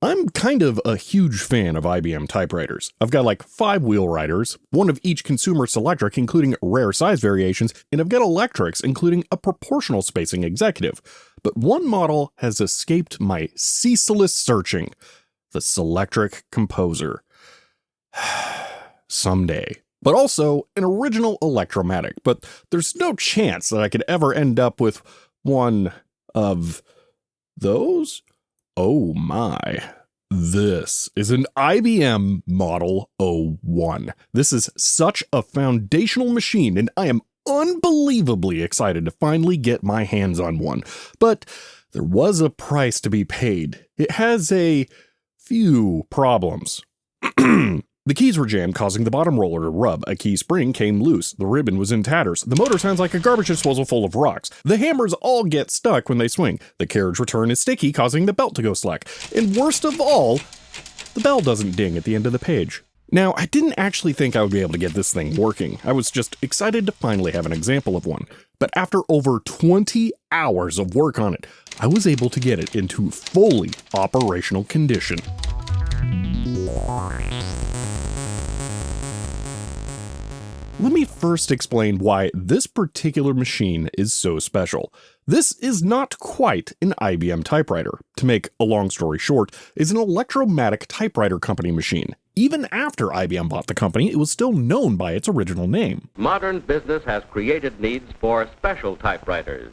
I'm kind of a huge fan of IBM typewriters. I've got like 5 wheel writers, one of each consumer electric including rare size variations, and I've got electrics including a proportional spacing executive. But one model has escaped my ceaseless searching, the Selectric Composer. Someday. But also an original Electromatic, but there's no chance that I could ever end up with one of those? Oh my. This is an IBM Model 01. This is such a foundational machine, and I am unbelievably excited to finally get my hands on one. But there was a price to be paid. It has a few problems. The keys were jammed, causing the bottom roller to rub. A key spring came loose. The ribbon was in tatters. The motor sounds like a garbage disposal full of rocks. The hammers all get stuck when they swing. The carriage return is sticky, causing the belt to go slack. And worst of all, the bell doesn't ding at the end of the page. Now, I didn't actually think I would be able to get this thing working. I was just excited to finally have an example of one. But after over 20 hours of work on it, I was able to get it into fully operational condition. Let me first explain why this particular machine is so special. This is not quite an IBM typewriter. To make a long story short, it's an Electromatic typewriter company machine. Even after IBM bought the company, it was still known by its original name. Modern business has created needs for special typewriters.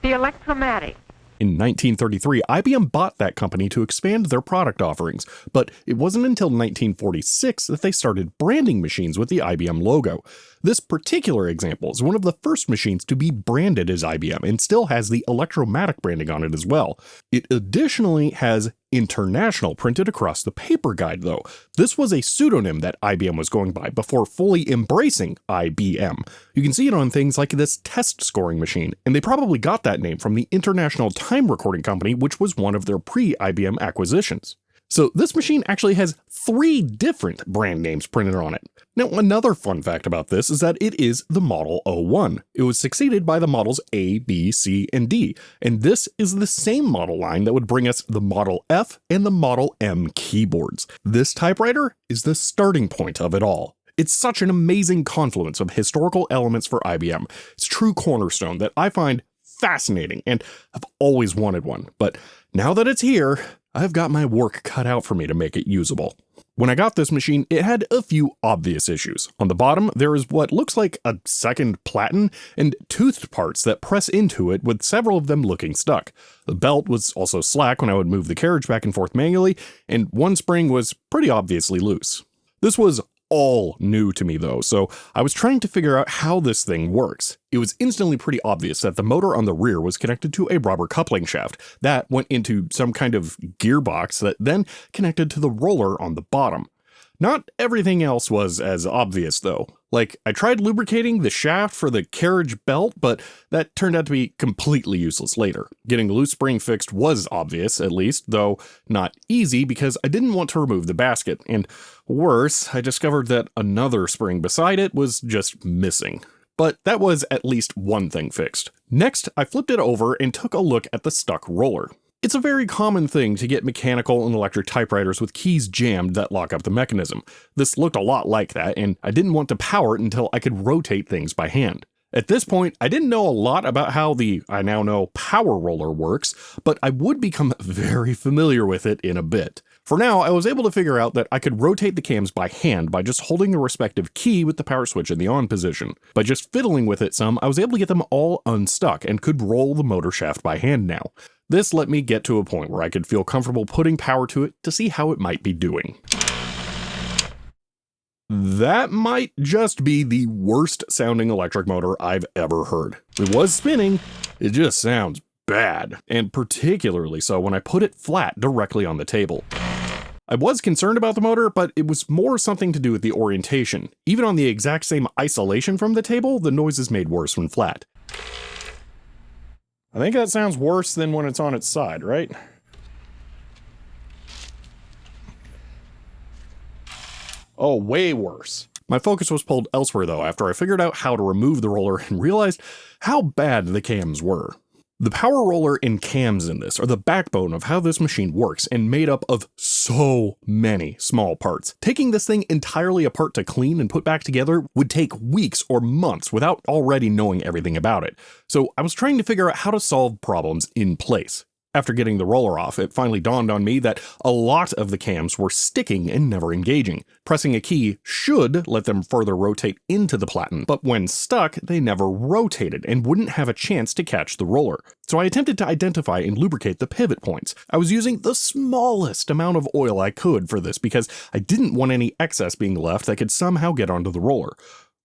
The Electromatic. In 1933, IBM bought that company to expand their product offerings, but it wasn't until 1946 that they started branding machines with the IBM logo. This particular example is one of the first machines to be branded as IBM and still has the Electromatic branding on it as well. It additionally has International printed across the paper guide though. This was a pseudonym that IBM was going by before fully embracing IBM. You can see it on things like this test scoring machine, and they probably got that name from the International Time Recording Company, which was one of their pre-IBM acquisitions. So this machine actually has 3 different brand names printed on it. Now, another fun fact about this is that it is the Model 01. It was succeeded by the models A, B, C, and D, and this is the same model line that would bring us the Model F and the Model M keyboards. This typewriter is the starting point of it all. It's such an amazing confluence of historical elements for IBM. It's a true cornerstone that I find fascinating, and I've always wanted one. But now that it's here, I've got my work cut out for me to make it usable. When I got this machine, it had a few obvious issues. On the bottom, there is what looks like a second platen and toothed parts that press into it, with several of them looking stuck. The belt was also slack when I would move the carriage back and forth manually, and one spring was pretty obviously loose. This was all new to me though, so I was trying to figure out how this thing works. It was instantly pretty obvious that the motor on the rear was connected to a rubber coupling shaft that went into some kind of gearbox that then connected to the roller on the bottom. Not everything else was as obvious though. Like, I tried lubricating the shaft for the carriage belt, but that turned out to be completely useless later. Getting a loose spring fixed was obvious, at least, though not easy because I didn't want to remove the basket, and worse, I discovered that another spring beside it was just missing. But that was at least one thing fixed. Next, I flipped it over and took a look at the stuck roller. It's a very common thing to get mechanical and electric typewriters with keys jammed that lock up the mechanism. This looked a lot like that, and I didn't want to power it until I could rotate things by hand. At this point, I didn't know a lot about how the, I now know, power roller works, but I would become very familiar with it in a bit. For now, I was able to figure out that I could rotate the cams by hand by just holding the respective key with the power switch in the on position. By just fiddling with it some, I was able to get them all unstuck and could roll the motor shaft by hand now. This let me get to a point where I could feel comfortable putting power to it to see how it might be doing. That might just be the worst sounding electric motor I've ever heard. It was spinning, it just sounds bad, and particularly so when I put it flat directly on the table. I was concerned about the motor, but it was more something to do with the orientation. Even on the exact same isolation from the table, the noise is made worse when flat. I think that sounds worse than when it's on its side, right? Oh, way worse. My focus was pulled elsewhere though after I figured out how to remove the roller and realized how bad the cams were. The power roller and cams in this are the backbone of how this machine works and made up of so many small parts. Taking this thing entirely apart to clean and put back together would take weeks or months without already knowing everything about it. So I was trying to figure out how to solve problems in place. After getting the roller off, it finally dawned on me that a lot of the cams were sticking and never engaging. Pressing a key should let them further rotate into the platen, but when stuck, they never rotated and wouldn't have a chance to catch the roller. So I attempted to identify and lubricate the pivot points. I was using the smallest amount of oil I could for this because I didn't want any excess being left that could somehow get onto the roller.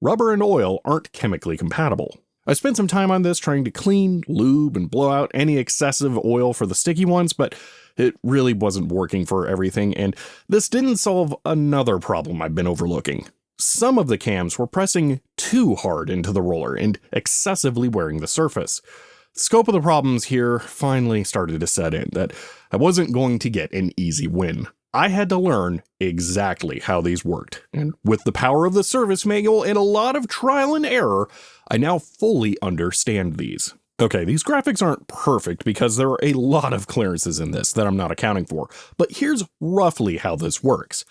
Rubber and oil aren't chemically compatible. I spent some time on this trying to clean, lube, and blow out any excessive oil for the sticky ones, but it really wasn't working for everything, and this didn't solve another problem I've been overlooking. Some of the cams were pressing too hard into the roller and excessively wearing the surface. The scope of the problems here finally started to set in, that I wasn't going to get an easy win. I had to learn exactly how these worked, and with the power of the service manual and a lot of trial and error, I now fully understand these. Okay, these graphics aren't perfect because there are a lot of clearances in this that I'm not accounting for, but here's roughly how this works.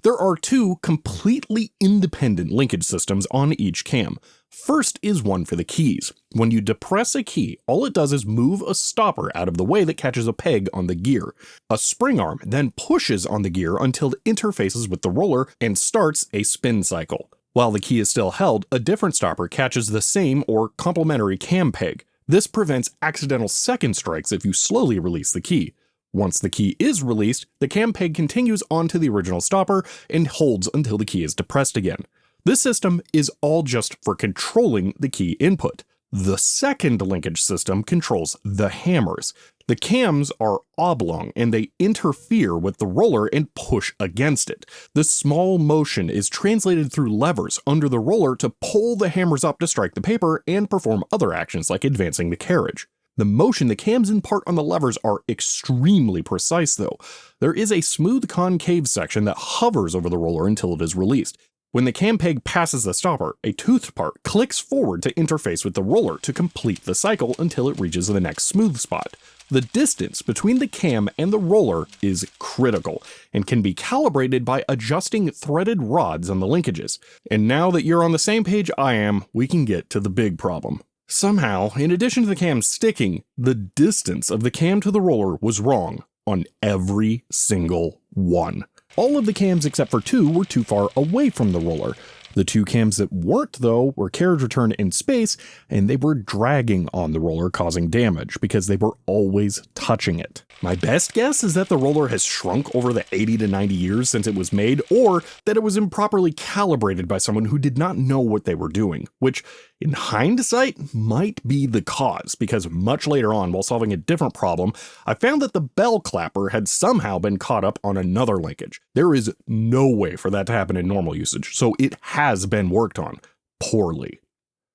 There are two completely independent linkage systems on each cam. First is one for the keys. When you depress a key, all it does is move a stopper out of the way that catches a peg on the gear. A spring arm then pushes on the gear until it interfaces with the roller and starts a spin cycle. While the key is still held, a different stopper catches the same or complementary cam peg. This prevents accidental second strikes if you slowly release the key. Once the key is released, the cam peg continues onto the original stopper and holds until the key is depressed again. This system is all just for controlling the key input. The second linkage system controls the hammers. The cams are oblong and they interfere with the roller and push against it. The small motion is translated through levers under the roller to pull the hammers up to strike the paper and perform other actions like advancing the carriage. The motion the cams impart on the levers are extremely precise though. There is a smooth concave section that hovers over the roller until it is released. When the cam peg passes the stopper, a toothed part clicks forward to interface with the roller to complete the cycle until it reaches the next smooth spot. The distance between the cam and the roller is critical and can be calibrated by adjusting threaded rods on the linkages. And now that you're on the same page I am, we can get to the big problem. Somehow, in addition to the cam sticking, the distance of the cam to the roller was wrong on every single one. All of the cams except for two were too far away from the roller. The two cams that weren't, though, were carriage return in space, and they were dragging on the roller, causing damage because they were always touching it. My best guess is that the roller has shrunk over the 80 to 90 years since it was made, or that it was improperly calibrated by someone who did not know what they were doing, which, in hindsight, might be the cause, because much later on, while solving a different problem, I found that the bell clapper had somehow been caught up on another linkage. There is no way for that to happen in normal usage, so it has been worked on poorly.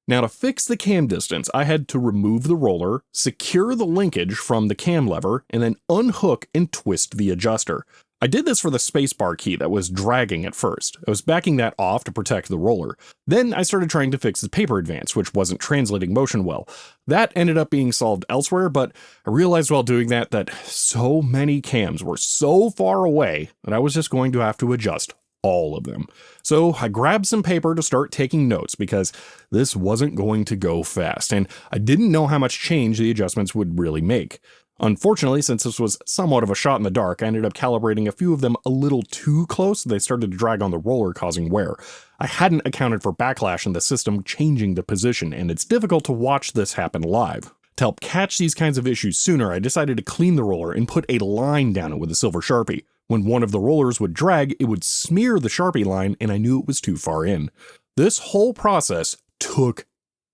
Now, to fix the cam distance, I had to remove the roller, secure the linkage from the cam lever, and then unhook and twist the adjuster. I did this for the spacebar key that was dragging at first. I was backing that off to protect the roller. Then I started trying to fix the paper advance, which wasn't translating motion well. That ended up being solved elsewhere, but I realized while doing that so many cams were so far away that I was just going to have to adjust all of them. So I grabbed some paper to start taking notes because this wasn't going to go fast, and I didn't know how much change the adjustments would really make. Unfortunately, since this was somewhat of a shot in the dark, I ended up calibrating a few of them a little too close, so they started to drag on the roller, causing wear. I hadn't accounted for backlash in the system changing the position, and it's difficult to watch this happen live. To help catch these kinds of issues sooner, I decided to clean the roller and put a line down it with a silver Sharpie. When one of the rollers would drag, it would smear the Sharpie line, and I knew it was too far in. This whole process took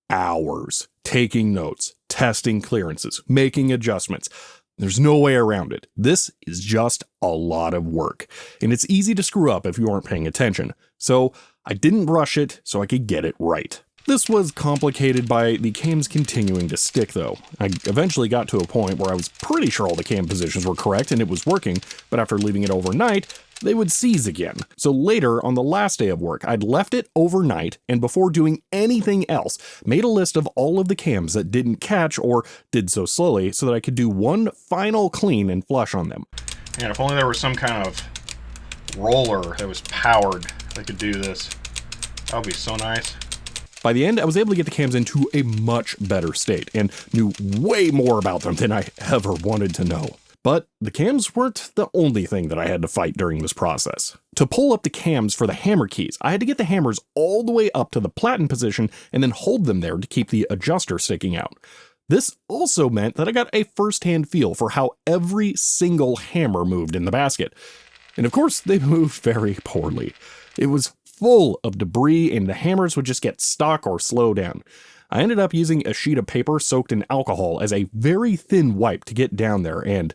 hours, taking notes, testing clearances, making adjustments. There's no way around it. This is just a lot of work, and it's easy to screw up if you aren't paying attention. So I didn't rush it so I could get it right. This was complicated by the cams continuing to stick though. I eventually got to a point where I was pretty sure all the cam positions were correct and it was working, but after leaving it overnight, they would seize again. So later, on the last day of work, I'd left it overnight and before doing anything else, made a list of all of the cams that didn't catch or did so slowly so that I could do one final clean and flush on them. And if only there was some kind of roller that was powered that could do this. That would be so nice. By the end, I was able to get the cams into a much better state and knew way more about them than I ever wanted to know. But the cams weren't the only thing that I had to fight during this process. To pull up the cams for the hammer keys, I had to get the hammers all the way up to the platen position and then hold them there to keep the adjuster sticking out. This also meant that I got a first-hand feel for how every single hammer moved in the basket. And of course, they moved very poorly. It was full of debris and the hammers would just get stuck or slow down. I ended up using a sheet of paper soaked in alcohol as a very thin wipe to get down there and,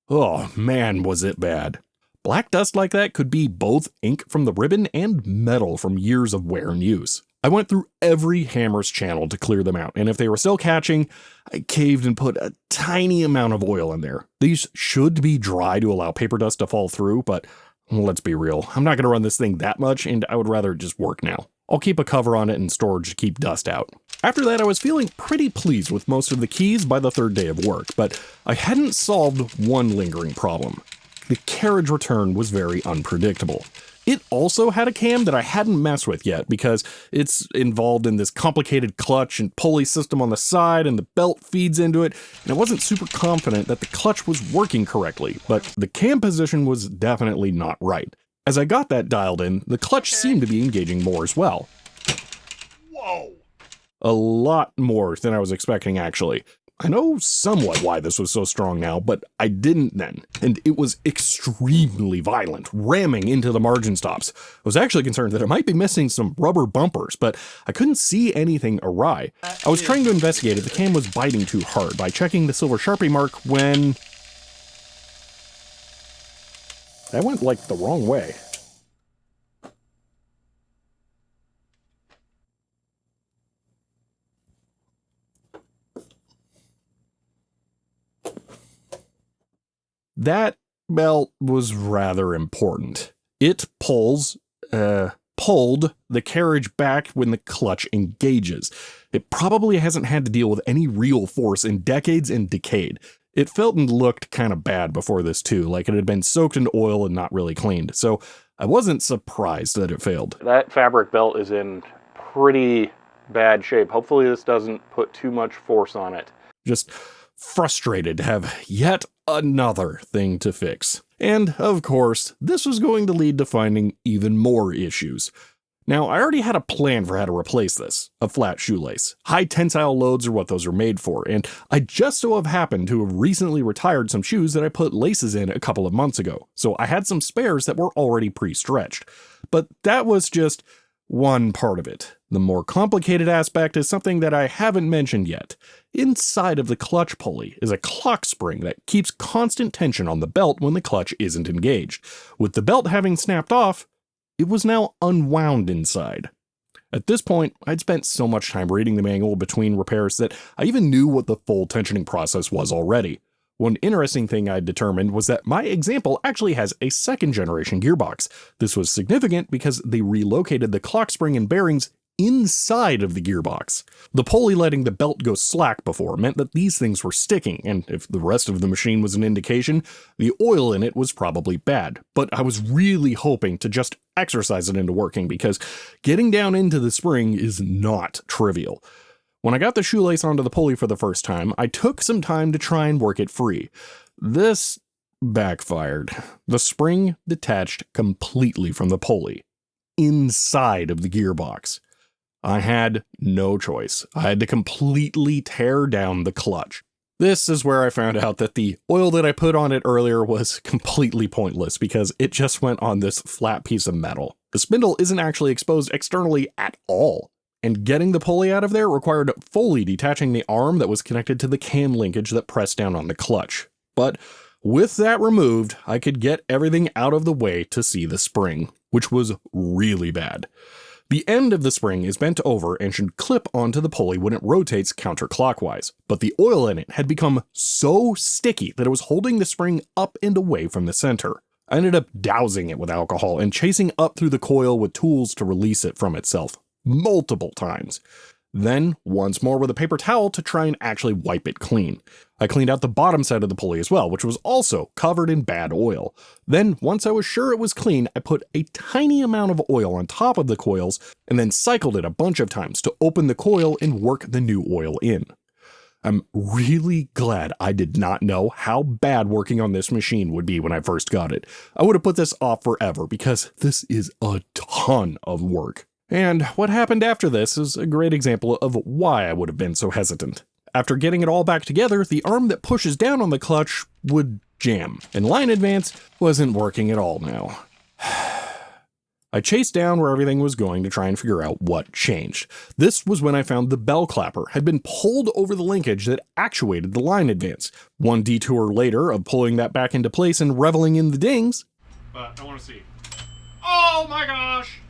oh man, was it bad. Black dust like that could be both ink from the ribbon and metal from years of wear and use. I went through every hammer's channel to clear them out, and if they were still catching, I caved and put a tiny amount of oil in there. These should be dry to allow paper dust to fall through, but let's be real, I'm not going to run this thing that much, and I would rather just work now. I'll keep a cover on it in storage to keep dust out. After that, I was feeling pretty pleased with most of the keys by the third day of work, but I hadn't solved one lingering problem. The carriage return was very unpredictable. It also had a cam that I hadn't messed with yet because it's involved in this complicated clutch and pulley system on the side and the belt feeds into it, and I wasn't super confident that the clutch was working correctly, but the cam position was definitely not right. As I got that dialed in, the clutch seemed to be engaging more as well. Whoa! A lot more than I was expecting actually. I know somewhat why this was so strong now, but I didn't then, and it was extremely violent, ramming into the margin stops. I was actually concerned that it might be missing some rubber bumpers, but I couldn't see anything awry. I was trying to investigate if the cam was biting too hard by checking the silver Sharpie mark when that went like the wrong way. That belt was rather important. It pulled the carriage back when the clutch engages. It probably hasn't had to deal with any real force in decades and decayed. It felt and looked kind of bad before this too, like it had been soaked in oil and not really cleaned, so I wasn't surprised that it failed. That fabric belt is in pretty bad shape. Hopefully this doesn't put too much force on it. Just frustrated to have yet another thing to fix. And, of course, this was going to lead to finding even more issues. Now, I already had a plan for how to replace this, a flat shoelace. High tensile loads are what those are made for, and I just so have happened to have recently retired some shoes that I put laces in a couple of months ago, so I had some spares that were already pre-stretched. But that was just one part of it. The more complicated aspect is something that I haven't mentioned yet. Inside of the clutch pulley is a clock spring that keeps constant tension on the belt when the clutch isn't engaged. With the belt having snapped off, it was now unwound inside. At this point, I'd spent so much time reading the manual between repairs that I even knew what the full tensioning process was already. One interesting thing I'd determined was that my example actually has a second generation gearbox. This was significant because they relocated the clock spring and bearings inside of the gearbox. The pulley letting the belt go slack before meant that these things were sticking, and if the rest of the machine was an indication, the oil in it was probably bad. But I was really hoping to just exercise it into working because getting down into the spring is not trivial. When I got the shoelace onto the pulley for the first time, I took some time to try and work it free. This backfired. The spring detached completely from the pulley, inside of the gearbox. I had no choice. I had to completely tear down the clutch. This is where I found out that the oil that I put on it earlier was completely pointless because it just went on this flat piece of metal. The spindle isn't actually exposed externally at all, and getting the pulley out of there required fully detaching the arm that was connected to the cam linkage that pressed down on the clutch. But with that removed, I could get everything out of the way to see the spring, which was really bad. The end of the spring is bent over and should clip onto the pulley when it rotates counterclockwise, but the oil in it had become so sticky that it was holding the spring up and away from the center. I ended up dousing it with alcohol and chasing up through the coil with tools to release it from itself, multiple times. Then, once more with a paper towel to try and actually wipe it clean. I cleaned out the bottom side of the pulley as well, which was also covered in bad oil. Then, once I was sure it was clean, I put a tiny amount of oil on top of the coils and then cycled it a bunch of times to open the coil and work the new oil in. I'm really glad I did not know how bad working on this machine would be when I first got it. I would have put this off forever because this is a ton of work. And what happened after this is a great example of why I would have been so hesitant. After getting it all back together, the arm that pushes down on the clutch would jam, and line advance wasn't working at all now. I chased down where everything was going to try and figure out what changed. This was when I found the bell clapper had been pulled over the linkage that actuated the line advance. One detour later of pulling that back into place and reveling in the dings. But I want to see. Oh my gosh!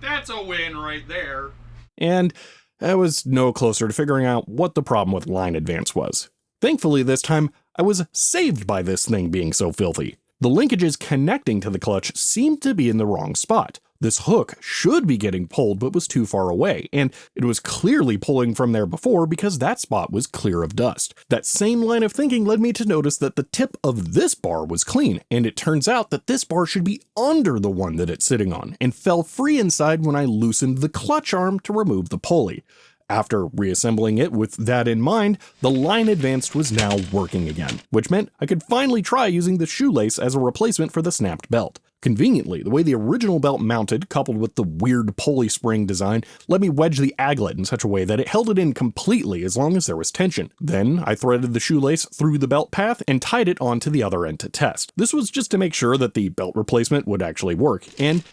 That's a win right there. And I was no closer to figuring out what the problem with line advance was. Thankfully, this time, I was saved by this thing being so filthy. The linkages connecting to the clutch seemed to be in the wrong spot. This hook should be getting pulled but was too far away, and it was clearly pulling from there before because that spot was clear of dust. That same line of thinking led me to notice that the tip of this bar was clean, and it turns out that this bar should be under the one that it's sitting on, and fell free inside when I loosened the clutch arm to remove the pulley. After reassembling it with that in mind, the line advanced was now working again, which meant I could finally try using the shoelace as a replacement for the snapped belt. Conveniently, the way the original belt mounted, coupled with the weird pulley spring design, let me wedge the aglet in such a way that it held it in completely as long as there was tension. Then I threaded the shoelace through the belt path and tied it onto the other end to test. This was just to make sure that the belt replacement would actually work, and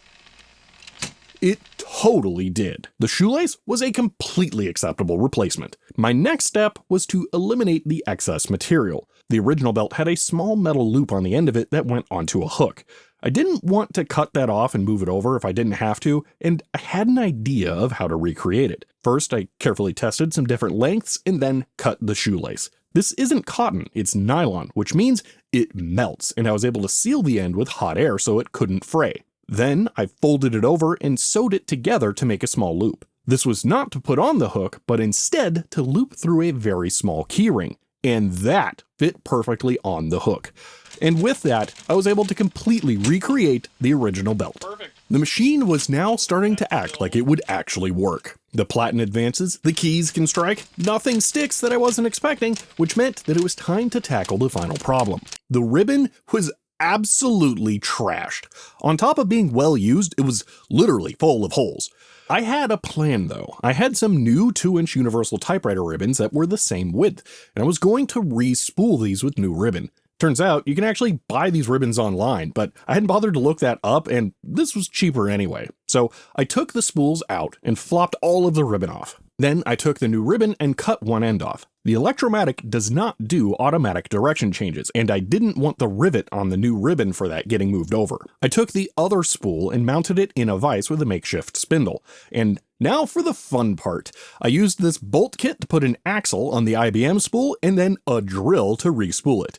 it totally did. The shoelace was a completely acceptable replacement. My next step was to eliminate the excess material. The original belt had a small metal loop on the end of it that went onto a hook. I didn't want to cut that off and move it over if I didn't have to, and I had an idea of how to recreate it. First, I carefully tested some different lengths and then cut the shoelace. This isn't cotton, it's nylon, which means it melts, and I was able to seal the end with hot air so it couldn't fray. Then I folded it over and sewed it together to make a small loop. This was not to put on the hook, but instead to loop through a very small keyring, and that fit perfectly on the hook. And with that, I was able to completely recreate the original belt. Perfect. The machine was now starting to act like it would actually work. The platen advances, the keys can strike, nothing sticks that I wasn't expecting, which meant that it was time to tackle the final problem. The ribbon was absolutely trashed. On top of being well used, it was literally full of holes. I had a plan though. I had some new 2-inch universal typewriter ribbons that were the same width, and I was going to re-spool these with new ribbon. Turns out you can actually buy these ribbons online, but I hadn't bothered to look that up, and this was cheaper anyway. So I took the spools out and flopped all of the ribbon off. Then I took the new ribbon and cut one end off. The Electromatic does not do automatic direction changes, and I didn't want the rivet on the new ribbon for that getting moved over. I took the other spool and mounted it in a vise with a makeshift spindle. And now for the fun part. I used this bolt kit to put an axle on the IBM spool and then a drill to re-spool it.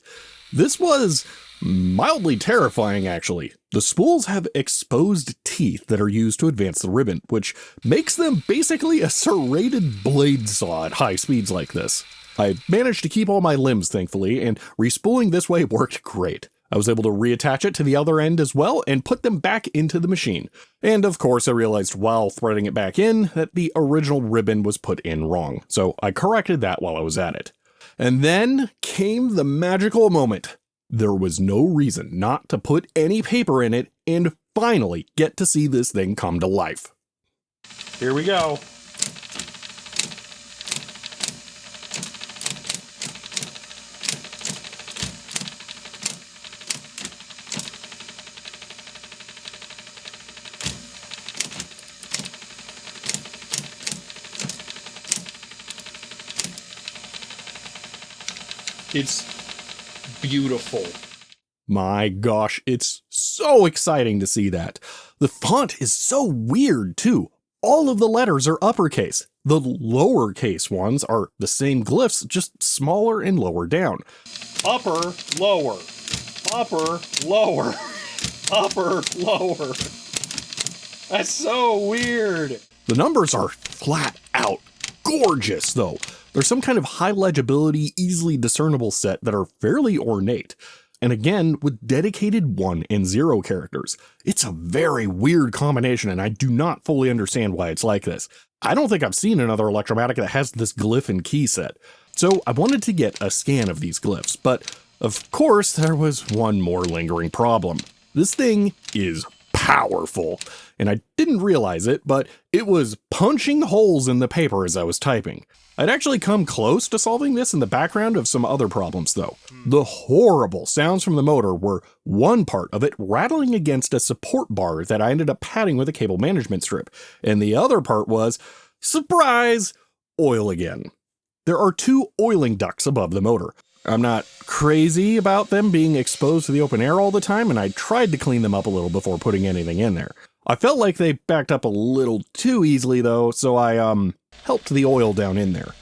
This was mildly terrifying, actually. The spools have exposed teeth that are used to advance the ribbon, which makes them basically a serrated blade saw at high speeds like this. I managed to keep all my limbs, thankfully, and respooling this way worked great. I was able to reattach it to the other end as well and put them back into the machine. And of course, I realized while threading it back in that the original ribbon was put in wrong, so I corrected that while I was at it. And then came the magical moment. There was no reason not to put any paper in it and finally get to see this thing come to life. Here we go. It's beautiful. My gosh, it's so exciting to see that. The font is so weird too. All of the letters are uppercase. The lowercase ones are the same glyphs, just smaller and lower down. Upper, lower, upper, lower, upper, lower. That's so weird. The numbers are flat out gorgeous though. There's some kind of high legibility, easily discernible set that are fairly ornate. And again, with dedicated 1 and 0 characters. It's a very weird combination, and I do not fully understand why it's like this. I don't think I've seen another Electromatic that has this glyph and key set. So I wanted to get a scan of these glyphs, but of course there was one more lingering problem. This thing is powerful, and I didn't realize it, but it was punching holes in the paper as I was typing. I'd actually come close to solving this in the background of some other problems though. The horrible sounds from the motor were one part of it rattling against a support bar that I ended up padding with a cable management strip, and the other part was, surprise, oil again. There are 2 oiling ducts above the motor. I'm not crazy about them being exposed to the open air all the time, and I tried to clean them up a little before putting anything in there. I felt like they backed up a little too easily though, so I helped the oil down in there.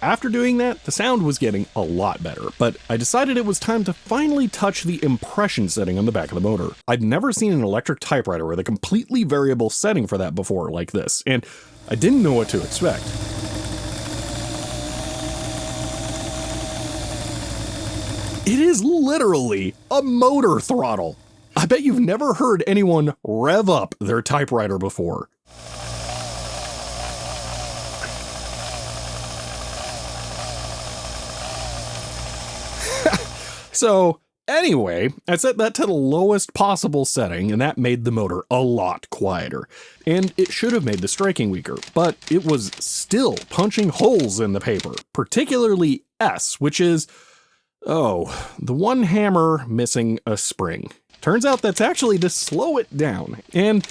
After doing that, the sound was getting a lot better, but I decided it was time to finally touch the impression setting on the back of the motor. I'd never seen an electric typewriter with a completely variable setting for that before like this, and I didn't know what to expect. It is literally a motor throttle. I bet you've never heard anyone rev up their typewriter before. So anyway, I set that to the lowest possible setting, and that made the motor a lot quieter. And it should have made the striking weaker, but it was still punching holes in the paper, particularly S, which is, the one hammer missing a spring. Turns out that's actually to slow it down, and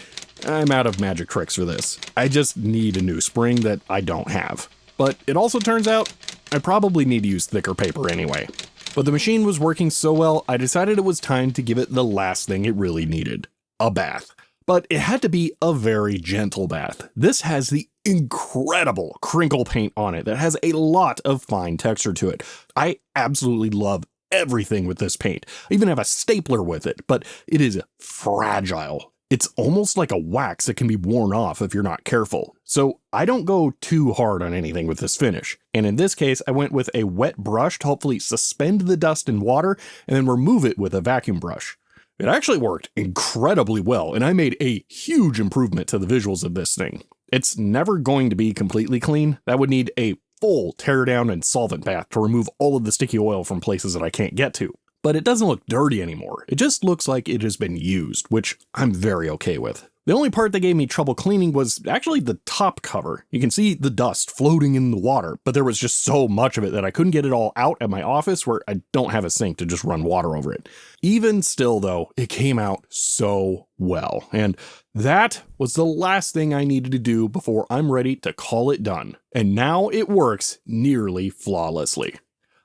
I'm out of magic tricks for this. I just need a new spring that I don't have. But it also turns out I probably need to use thicker paper anyway. But the machine was working so well, I decided it was time to give it the last thing it really needed, a bath. But it had to be a very gentle bath. This has the incredible crinkle paint on it that has a lot of fine texture to it. I absolutely love everything with this paint. I even have a stapler with it, but it is fragile. It's almost like a wax that can be worn off if you're not careful. So I don't go too hard on anything with this finish. And in this case, I went with a wet brush to hopefully suspend the dust in water and then remove it with a vacuum brush. It actually worked incredibly well, and I made a huge improvement to the visuals of this thing. It's never going to be completely clean. That would need a full teardown and solvent bath to remove all of the sticky oil from places that I can't get to. But it doesn't look dirty anymore. It just looks like it has been used, which I'm very okay with. The only part that gave me trouble cleaning was actually the top cover. You can see the dust floating in the water, but there was just so much of it that I couldn't get it all out at my office where I don't have a sink to just run water over it. Even still though, it came out so well. And that was the last thing I needed to do before I'm ready to call it done. And now it works nearly flawlessly.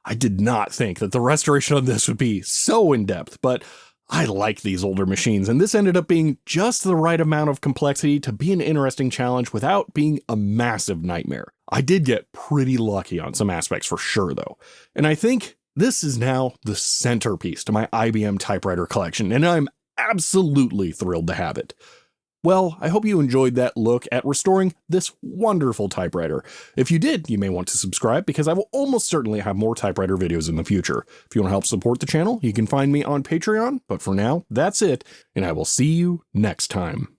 I did not think that the restoration on this would be so in-depth, but I like these older machines, and this ended up being just the right amount of complexity to be an interesting challenge without being a massive nightmare. I did get pretty lucky on some aspects for sure though, and I think this is now the centerpiece to my IBM typewriter collection, and I'm absolutely thrilled to have it. Well, I hope you enjoyed that look at restoring this wonderful typewriter. If you did, you may want to subscribe because I will almost certainly have more typewriter videos in the future. If you want to help support the channel, you can find me on Patreon, but for now, that's it, and I will see you next time.